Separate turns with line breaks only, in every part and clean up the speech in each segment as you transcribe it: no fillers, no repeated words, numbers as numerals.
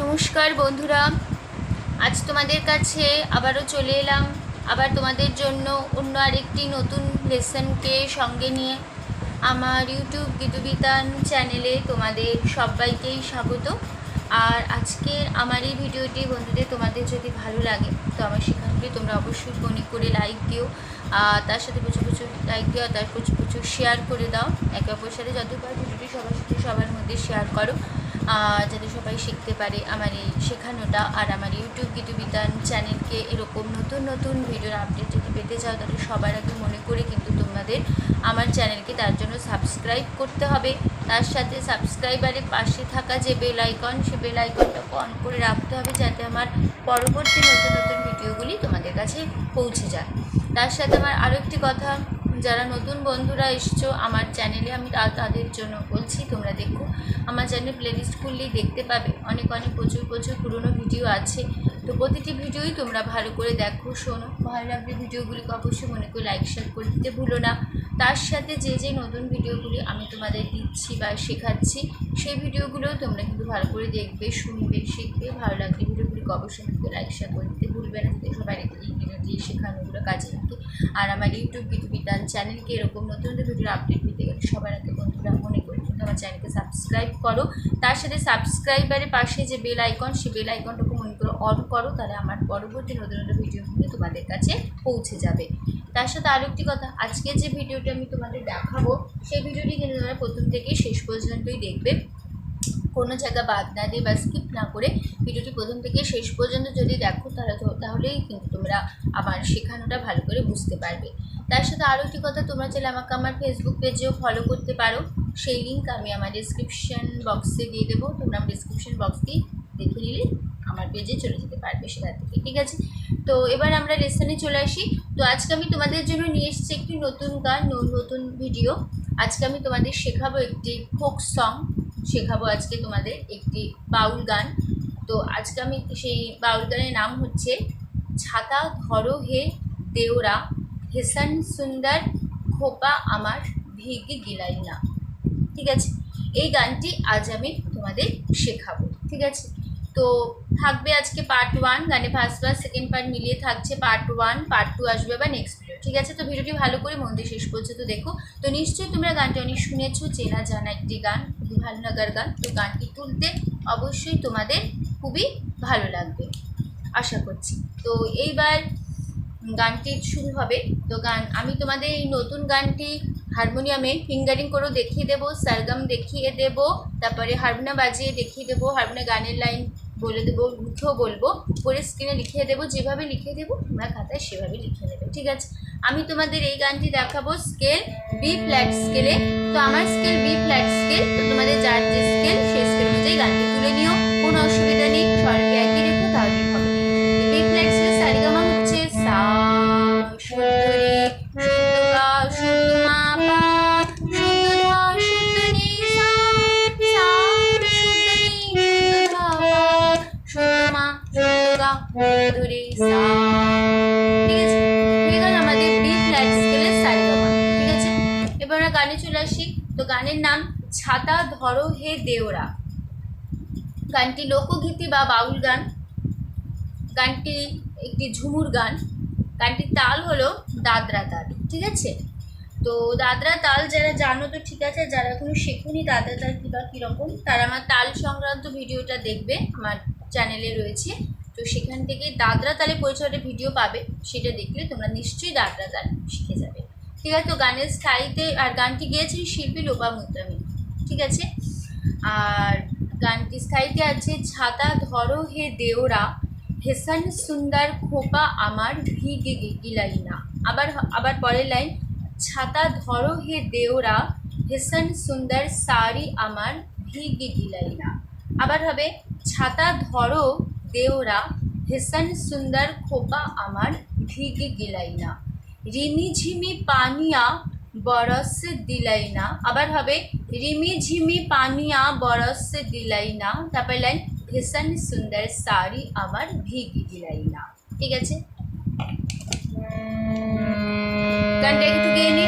নমস্কার বন্ধুরা, আজ তোমাদের কাছে আবারও চলে এলাম আবার তোমাদের জন্য অন্য আরেকটি নতুন লেসনকে সঙ্গে নিয়ে। আমার ইউটিউব গীতুবিতান চ্যানেলে তোমাদের সবাইকেই স্বাগত। আর আজকের আমার এই ভিডিওটি বন্ধুদের তোমাদের যদি ভালো লাগে তো আমার সেখানটি তোমরা অবশ্যই মনে করে লাইক দিও, তার সাথে প্রচুর প্রচুর লাইক দিও, তার প্রচুর প্রচুর শেয়ার করে দাও। একে অপরের সাথে যত পারো ভিডিওটি সবার সাথে সবার মধ্যে শেয়ার করো, যাতে সবাই শিখতে পারে আমার এই শেখানোটা। আর আমার ইউটিউব গীতুবিতান চ্যানেলকে এরকম নতুন নতুন ভিডিওর আপডেট যদি পেতে চাও তাহলে সবার আগে মনে করে কিন্তু তোমাদের আমার চ্যানেলকে তার জন্য সাবস্ক্রাইব করতে হবে। তার সাথে সাবস্ক্রাইবারের পাশে থাকা যে বেল আইকন, সে বেল আইকনটাকে অন করে রাখতে হবে যাতে আমার পরবর্তী নতুন নতুন ভিডিওগুলি তোমাদের কাছে পৌঁছে যায়। তার সাথে আমার আরও একটি কথা, যারা নতুন বন্ধুরা এসছো আমার চ্যানেলে, আমি তাদের জন্য বলছি তোমরা দেখো আমার চ্যানেল প্লেলিস্ট খুললেই দেখতে পাবে অনেক অনেক প্রচুর প্রচুর পুরনো ভিডিও আছে। তো প্রতিটি ভিডিওই তোমরা ভালো করে দেখো, শোনো, ভালো লাগলে ভিডিওগুলিকে অবশ্যই মনে করে লাইক শেয়ার করে দিতে ভুলো না। তার সাথে যে যে নতুন ভিডিওগুলি আমি তোমাদের দিচ্ছি বা শেখাচ্ছি সেই ভিডিওগুলোও তোমরা কিন্তু ভালো করে দেখবে, শুনবে, শিখবে। ভালো লাগলে ভিডিওগুলিকে অবশ্যই মনে করে লাইক শেয়ার করে দিতে ভুলবে না, যাতে সবাই এই ভিডিওটি শেখানোগুলো কাজে লাগে। আর আমার ইউটিউব গীতুবিতান চ্যানেলকে এরকম নতুন নতুন ভিডিওর আপডেট পেতে গেলে সবার আগে বন্ধুরা মনে করে কিন্তু আমার চ্যানেলকে সাবস্ক্রাইব করো। তার সাথে সাবস্ক্রাইবারের পাশে যে বেল আইকন, সেই বেল আইকনটাকে মনে করে অন করো, তাহলে আমার পরবর্তী নতুন নতুন ভিডিওগুলো তোমাদের কাছে পৌঁছে যাবে। তার সাথে আরও একটি কথা, আজকে যে ভিডিওটি আমি তোমাদের দেখাবো সেই ভিডিওটি কিন্তু তোমরা প্রথম থেকে শেষ পর্যন্তই দেখবে, কোনো জায়গা বাদ না দিয়ে বা স্কিপ না করে ভিডিওটি প্রথম থেকে শেষ পর্যন্ত যদি দেখো তাহলেই কিন্তু তোমরা আমার শেখানোটা ভালো করে বুঝতে পারবে। তার সাথে আরও একটি কথা, তোমরা চাইলে আমাকে আমার ফেসবুক পেজেও ফলো করতে পারো, সেই লিঙ্ক আমি আমার ডিসক্রিপশন বক্সে দিয়ে দেবো। তোমরা আমার ডিসক্রিপশন বক্স দিয়ে দেখে নিলে আমার পেজে চলে যেতে পারবে সেখান থেকে, ঠিক আছে? তো এবার আমরা লেসনে চলে আসি। তো আজকে আমি তোমাদের জন্য নিয়ে এসেছি একটি নতুন গান, নতুন ভিডিও। আজকে আমি তোমাদের শেখাবো একটি ফোক সং, শেখাবো আজকে তোমাদের একটি বাউল গান। তো আজকে আমি সেই বাউল গানের নাম হচ্ছে ছাতা ধরো হে দেওরা, হেসান সুন্দর খোপা আমার ভিগে গিলাই না। ঠিক আছে, এই গানটি আজ আমি তোমাদের শেখাবো, ঠিক আছে? তো থাকবে আজকে পার্ট 1, গানে ফার্স্ট পার্ট সেকেন্ড পার্ট মিলিয়ে থাকছে পার্ট 1, পার্ট 2 আসবে বা নেক্সট ভিডিও, ঠিক আছে? তো ভিডিওটি ভালো করে মন দিয়ে শেষ পর্যন্ত দেখো। তো নিশ্চয়ই তোমরা গানটি অনেক শুনেছো, চেনা জানা একটি গান, খুবই ভালো লাগার গান। তো গানটি তুলতে অবশ্যই তোমাদের খুবই ভালো লাগবে আশা করছি। তো এইবার গানটি শুরু হবে। তো আমি তোমাদের এই নতুন গানটি হারমোনিয়ামে ফিঙ্গারিং করেও দেখিয়ে দেবো, সারগাম দেখিয়ে দেবো, তারপরে হারমোনিয়াম বাজিয়ে দেখিয়ে দেবো, হারমোনিয়াম গানের লাইন বলে দেবো, মুখেও বলবো, পরে স্ক্রিনে লিখিয়ে দেবো। যেভাবে লিখে দেবো তোমরা খাতায় সেভাবে লিখে নেবে, ঠিক আছে? আমি তোমাদের এই গানটি দেখাবো স্কেল বি ফ্ল্যাট স্কেলে। তো আমার স্কেল বি ফ্ল্যাট স্কেল, তো তোমাদের যার যে স্কেল সেই স্কেল অনুযায়ী গানটি তুলে নিও, কোনো অসুবিধা নেই, স্বরকে একই রেখো তাহলেই হবে। বি ফ্ল্যাট স্কেল সারেগামা হচ্ছে সা শুদ্ধ রে শুদ্ধ গা শুদ্ধ মা পা শুদ্ধ ধা শুদ্ধ নি সা সা শুদ্ধ নি শুদ্ধ ধা পা শুদ্ধ মা শুদ্ধ গা শুদ্ধ রে সা। ঠিক আছে, হয়ে গেল আমাদের বি ফ্ল্যাট স্কেলের সারেগামা, ঠিক আছে? এবার আমরা গানে চলে আসি। তো গানের নাম ছাতা ধরো হে দেওরা। গানটি লোকগীতি বা বাউল গান, গানটি একটি ঝুমুর গান। গানটির তাল হলো দাদরা তাল, ঠিক আছে? তো দাদরা তাল যারা জানো তো ঠিক আছে, যারা এখনো শেখুনি দাদরা তাল কিবা কীরকম, তারা আমার তাল সংক্রান্ত ভিডিওটা দেখবে, আমার চ্যানেলে রয়েছে। তো সেখান থেকে দাদরা তালে পরিচয়ের ভিডিও পাবে, সেটা দেখলে তোমরা নিশ্চয়ই দাদরা তাল শিখে যাবে, ঠিক আছে? তো গানের স্থায়ীতে আর গানটি গেয়েছেন শিল্পী লোপামুদ্রা মিত্র, ঠিক আছে? আর গানটি স্থায়ীতে আছে ছাতা ধরো হে দেওরা, হেসান সুন্দর খোপা আমার ভিগে গিলাই না। আবার পরের লাইন, ছাতা ধরো হে দেওরা, হেসান সুন্দর সারি আমার ভিগে গিলাই না। আবার হবে ছাতা ধরো দেওরা, হেসান সুন্দর খোপা আমার ভিগে গিলাই না, রিমি ঝিমি পানিয়া বরস দিলাই না। আবার হবে রিমি ঝিমি পানিয়া বরস দিলাই না। তারপর লাইন হেসান সুন্দর সারি আমার ভিগে গিলাই না, ঠিক আছে? গানটা একটু গিয়ে নি।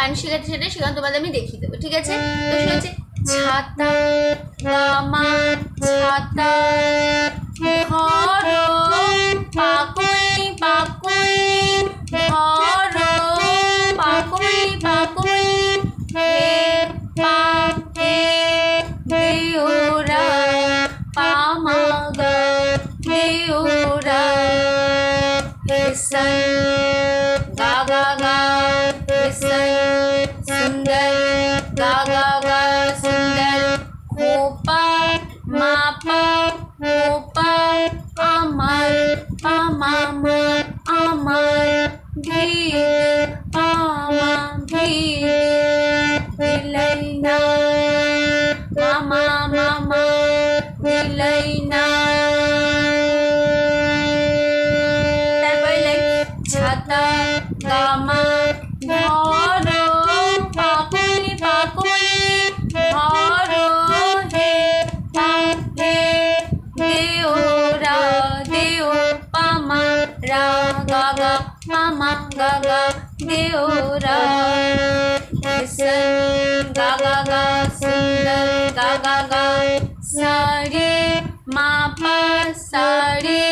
গান শেখাতে সেখানে তোমাদের আমি দেখিয়ে দেবো, ঠিক আছে? তো সেটা হচ্ছে ছাতা গামা ছাতা ধরো পাকুড়ি পাকুড়ি ধরো পাকুড়ি পাকুড়ি হে পা হে দেওরা পামাগা দেওরা হেসন गा गा गा हेसन सुंदर गा गा गा सुंदर खोपा मापा खोपा अमर पामामा अमर धीर पामा धीर दिलैना मामा मामा दिलैना ছাতা গামা ধরো পাকুড়ি পাকুড়ি ধরো হে পা হে দেওরা দেও পামা রা গা গা পামা গা গা দেওরা হেসন গা গা গা সুন্দর গা গা গা সারে মাপা সারে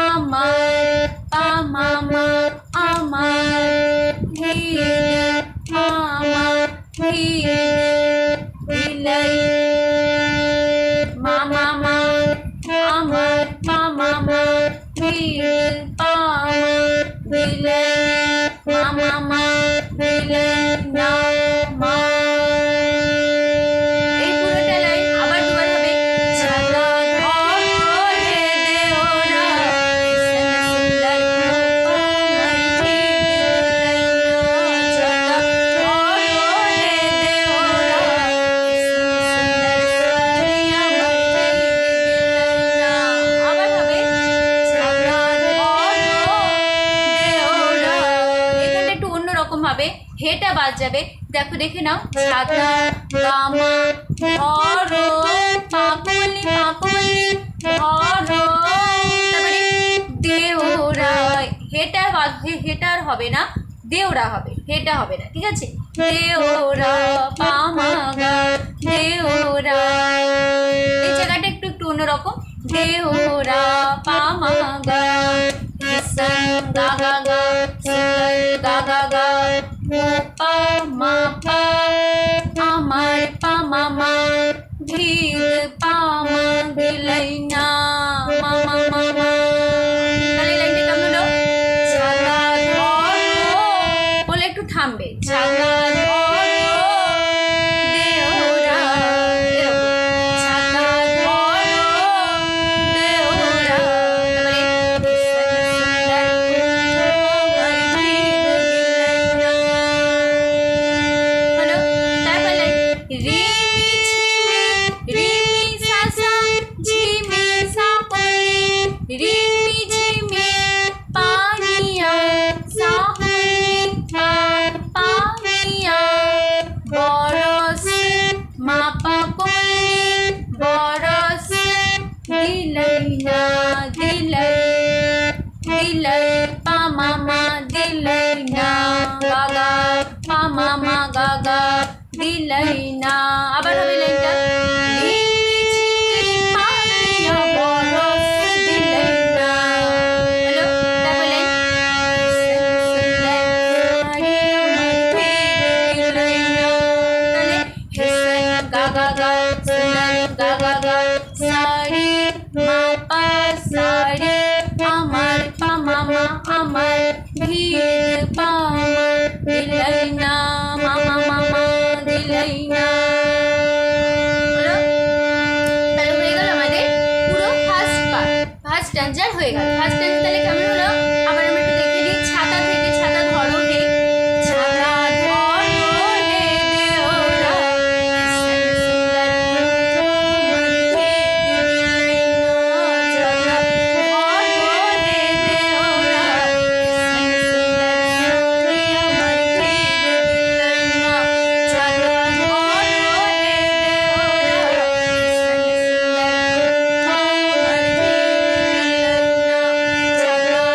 আমার পামামা আমার ধীর পামা ধীর দিলাই মামামা আমার পামামা ধীর পামা দিলাই মামামা দিলাই না মা। এই পুরোটা লাইন আবার দুবার হবে। ছাতা ধরো হে দেওরা সুন্দর পামার ধীর ছাতা ধরো হে দেওরা সুন্দর সারি আমার ধীর আবার হবে। ছাতা ধরো দেওরা এখানটা একটু অন্যরকম হবে, হেটা বাদ যাবে। দেখো দেখে নাও, ছাতা গামা ধরো পাকুলি পাকুলি ধরো তারপরে দেওরা হেটা বাদ হেটার হবে না, দেওরা হবে, হেটা হবে না, ঠিক আছে? দেওরা পামাগা দেওরা এই জায়গাটা একটু একটু অন্যরকম। দেওরা পামাগা হেসন গা গা গা সুন্দর গা গা গা মোপা মাপা আমার পামামা ধীর পামা দিলাইনা মামা মামা। তাহলে লাইনটা কেমন হলো? ছাতা ধরো বলে একটু থামবে, ছাতা ধরো দেওরা এরকম, ছাতা ধরো দেওরা তারপরে হলো। তারপর লাইন রিমি ঝিমি রিমি সাসা ঝিমি সাপনি রিমি ঝিমি পানিয়া সাপনি পানিয়া বরস মাপা পনি বরস দিলাইনা দিলাই দিলাই পামামা দিলাইনা গাগা পামামা গাগা দিলাইনা। আবার হবে লাইনটা রিমি ঝিমি পানিয়া বরস দিলাইনা। হ্যালো, তারপর লাইন তাহলে হেসন গা গা গা সুন্দর গা গা গা সারি মাপা সারি আমার পামামা আমার ধীর পামা দিলাইনা মামা মামা দিলাইনা। তাহলে হয়ে গেল আমাদের পুরো ফার্স্ট পার্ট, ফার্স্ট স্ট্যান্জার হয়ে গেল। ফার্স্ট স্ট্যান্জার তাহলে কেমন হলো? আবার আমরা একটু দেখে নিই। ছাতা থেকে ছাতা ধরো হে ছাতা ধরো হে দেওরা সুন্দর ছাতা ধরো হে দেওরা ছাতা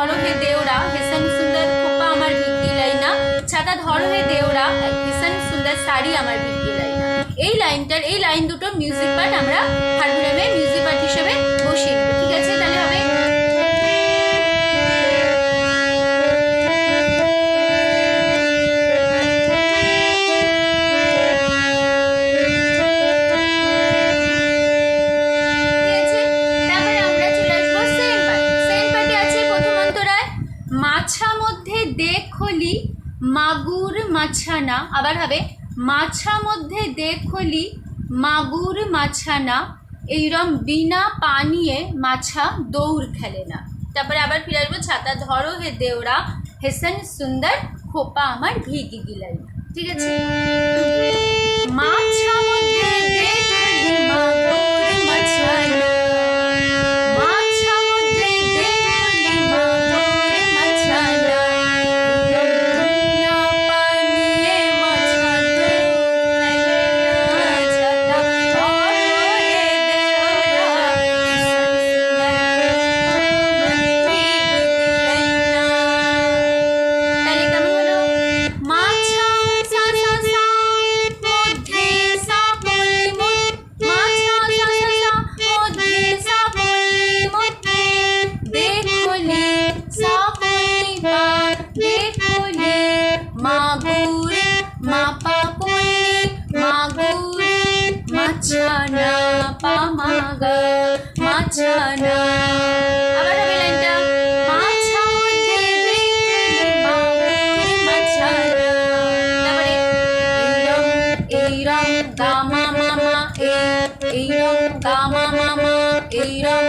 ধরো হে দেওরা হেসন সুন্দর খোপা আমার ভিগিলাই না, ছাতা ধরো হে দেওরা হেসন সুন্দর শাড়ি আমার ভিগিলাই না। এই লাইন দুটো মিউজিক পার্ট আমরা হারমোনিয়ামে মিউজিক পার্ট হিসেবে বসিয়ে দেবো। ঠিক আছে, তাহলে হবে মাছা মধ্যে দেখলি মাগুর মাছানা, আবার হবে মাছা মধ্যে দেখলি মাগুর মাছানা, এইরম বিনা পানিয়ে মাছা দৌড় খেলে না। তারপরে আবার ফিরে আসবো, ছাতা ধরো হে দেওরা হেসন সুন্দর খোপা আমার ভিগি গিলাই না। ঠিক আছে, মাছা মধ্যে দেখলি মাগুর মাছানা, মাছানা পামাগা মাছানা। আবার হবে লাইনটা, মাছা মধ্যে দেখলি মাগুর মাছানা, তারপরে এইরম গামা মামা এইরম গামা মামা এইরম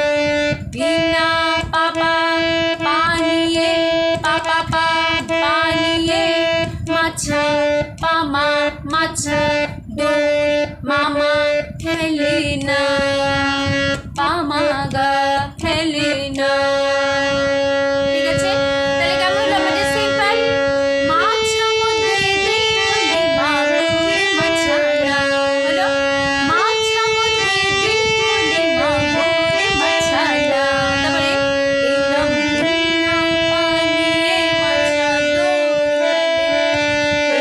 বিনা পাপা পানিয়ে পাপা পা পানিয়ে মাছা পামা মাছা দৌড় মামা খেলে না পামাগা খেলে না। ঠিক আছে, তাহলে কেমন হলো আমাদের সিম্পল, মাছা মধ্যে দেখলি মাগুর মাছানা হলো, মাছা মধ্যে দেখলি মাগুর মাছানা, তারপরে এইরম বিনা পানিয়ে মাছা দৌড় খেলে,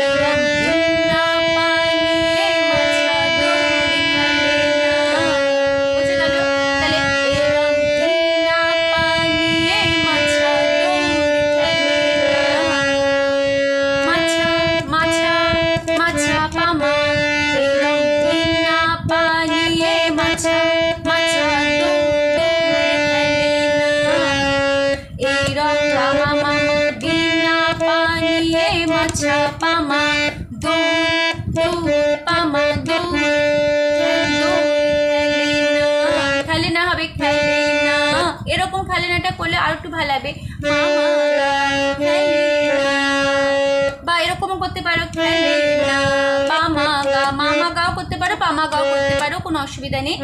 এইরম বিনা পানিয়ে মাছা দৌড় খেলে না। বুঝে গেল? তাহলে এইরম বিনা পানিয়ে মাছা দৌড় খেলে না, মাছা মাছা মাছা পামা এইরম বিনা পানিয়ে মাছা মাছা দৌড় খেলে না, এইরম গামা মামা বিনা পানিয়ে মাছা পামা দৌড় দৌড় পামা দৌড় খেলে না হবে খেলে না। এরকম খেলে নাটা করলে আর একটু ভালো হবে, বা এরকমও করতে পারো খেলে না পামা গা, মামা গাও করতে পারো পামা গাও করতে পারো, কোনো অসুবিধা নেই।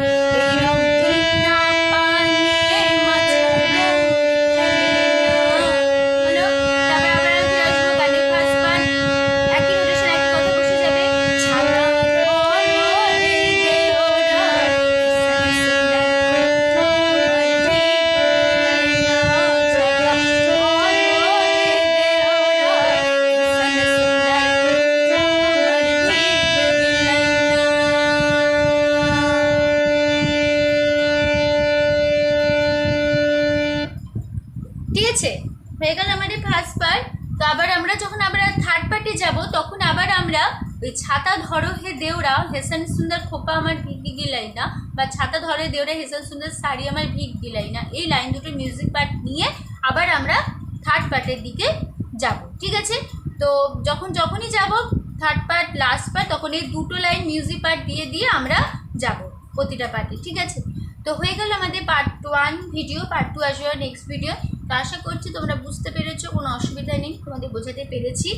এইরম বিনা পানিয়ে মাছা দৌড় খেলে না হলো। তারপরে আবার ফিরে আসবো গানের ফার্স্ট পার্ট, একই রোটেশন একই কথা বসে যাবে, ছাতা ধরো হে দেওরা ঠিক আছে, হয়ে গেল আমাদের ফার্স্ট পার্ট। তো আবার আমরা যখন আমরা থার্ড পার্টে যাব তখন আবার আমরা ওই ছাতা ধরো হে দেওরা হেসন সুন্দর খোপা আমার ভিগি গিলাই না, বা ছাতা ধরে দেওরা হেসন সুন্দর শাড়ি আমার ভিগ গিলাই না, এই লাইন দুটো মিউজিক পার্ট নিয়ে আবার আমরা থার্ড পার্টের দিকে যাব। ঠিক আছে, তো যখনই যাব থার্ড পার্ট লাস্ট পার্ট, তখন এই দুটো লাইন মিউজিক পার্ট দিয়ে দিয়ে আমরা যাব প্রতিটা পার্টে। ঠিক আছে, তো হয়ে গেল আমাদের পার্ট 1 ভিডিও, পার্ট 2 আসবে নেক্সট ভিডিও। তো আশা করছি তোমরা বুঝতে পেরেছো, কোনো অসুবিধা নেই, তোমাদের বোঝাতে পেরেছি।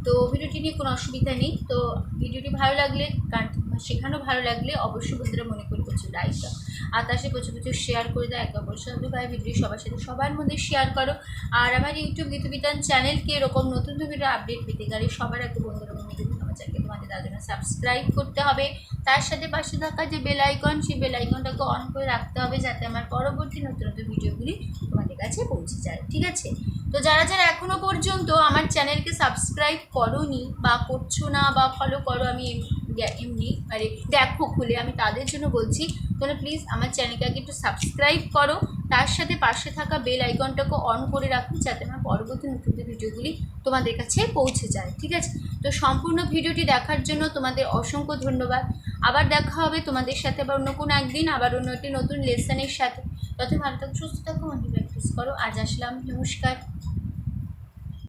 তো ভিডিওটি নিয়ে কোনো অসুবিধা নেই। তো ভিডিওটি ভালো লাগলে, গান শেখানো ভালো লাগলে অবশ্যই বন্ধুরা মনে করে প্রচুর লাইক দাও, আর তার সাথে প্রচুর শেয়ার করে দাও। একে অপরের সাথে ভাই ভিডিও সবার সাথে সবার মধ্যে শেয়ার করো। আর আমার ইউটিউব গীতবিতান চ্যানেলকে এরকম নতুন ভিডিও আপডেট পেতে গেলে সবার আগে বন্ধুরা মনে করে আমার চ্যানেলকে তোমাদের তার জন্য সাবস্ক্রাইব করতে হবে। তার সাথে পাশে থাকা যে বেল আইকন, সেই বেল আইকনটাকে অন করে রাখতে হবে, যাতে আমার পরবর্তী নতুন নতুন ভিডিওগুলি তোমাদের কাছে পৌঁছে যায়। ঠিক আছে, তো যারা যারা এখনও পর্যন্ত আমার চ্যানেলকে সাবস্ক্রাইব করোনি বা করছো না বা ফলো করো, আমি এমনি মানে দেখো খুলে, আমি তাদের জন্য বলছি তোমরা প্লিজ আমার চ্যানেলকে আগে একটু সাবস্ক্রাইব করো, তার সাথে পাশে থাকা বেল আইকনটাকে অন করে রাখো যাতে আমার পরবর্তী নতুন ভিডিওগুলি তোমাদের কাছে পৌঁছে যায়। ঠিক আছে, তো সম্পূর্ণ ভিডিওটি দেখার জন্য তোমাদের অসংখ্য ধন্যবাদ। আবার দেখা হবে তোমাদের সাথে আবার অন্য কোনো একদিন, আবার অন্য একটি নতুন লেসনের সাথে। তত ভালো থাকো, সুস্থ থাকো, মনে প্র্যাকটিস করো। আজ আসলাম, নমস্কার।